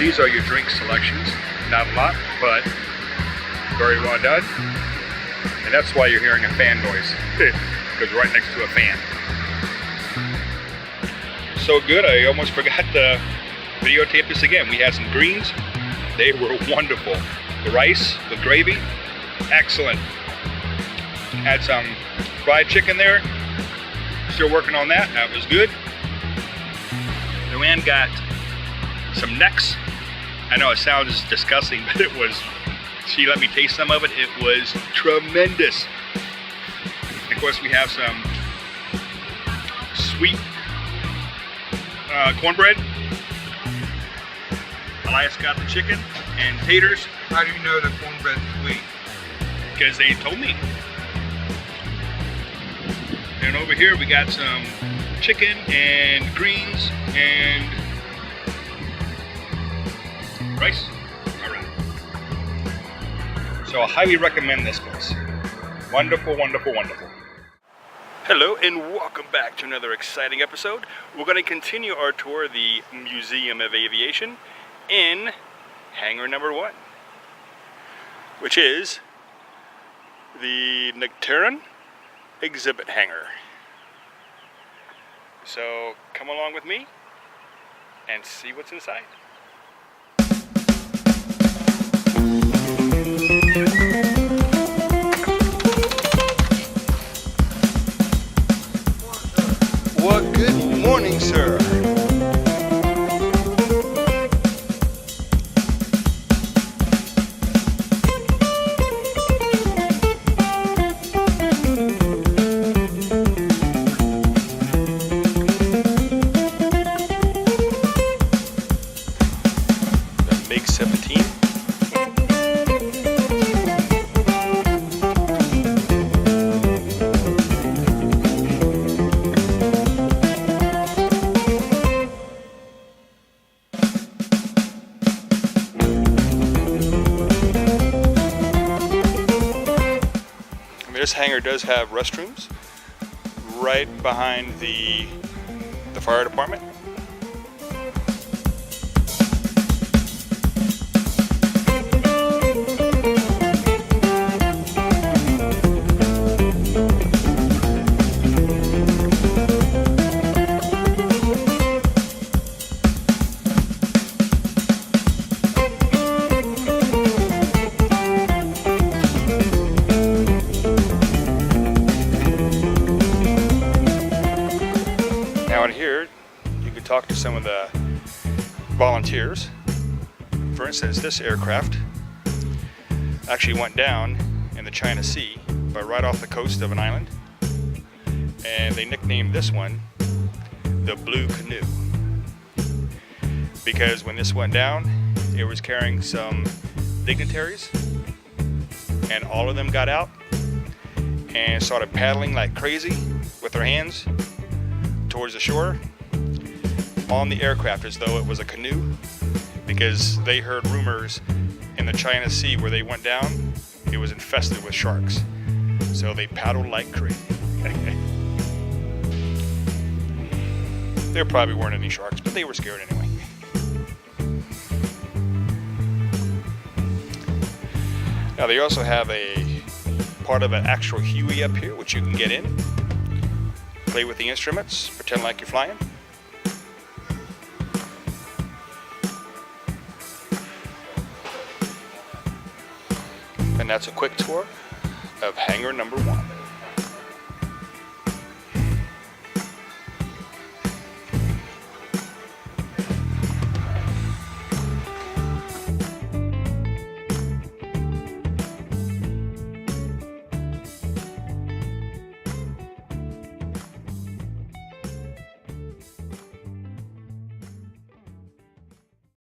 these are your drink selections. Not a lot, but very well done. And that's why you're hearing a fan noise, because right next to a fan. So good, I almost forgot to videotape this again. We had some greens. They were wonderful. The rice with gravy, excellent. Had some fried chicken there. Still working on that. That was good. Luann got some necks. I know it sounds disgusting, but it was. She let me taste some of it. It was tremendous. And of course, we have some sweet cornbread. Elias got the chicken and taters. How do you know the cornbread's sweet? Because they told me. And over here we got some chicken and greens and rice. All right. So I highly recommend this place. Wonderful, wonderful, wonderful. Hello and welcome back to another exciting episode. We're going to continue our tour of the Museum of Aviation in Hangar number 1, which is the Nectaron exhibit hangar. So come along with me and see what's inside. Well, good morning, sir. This hangar does have restrooms right behind the fire department. Here you could talk to some of the volunteers. For instance, this aircraft actually went down in the China Sea, but right off the coast of an island, and they nicknamed this one the Blue Canoe because when this went down it was carrying some dignitaries, and all of them got out and started paddling like crazy with their hands towards the shore on the aircraft as though it was a canoe, because they heard rumors in the China Sea where they went down, it was infested with sharks. So they paddled like crazy. There probably weren't any sharks, but they were scared anyway. Now they also have a part of an actual Huey up here, which you can get in. Play with the instruments, pretend like you're flying. And that's a quick tour of hangar number 1.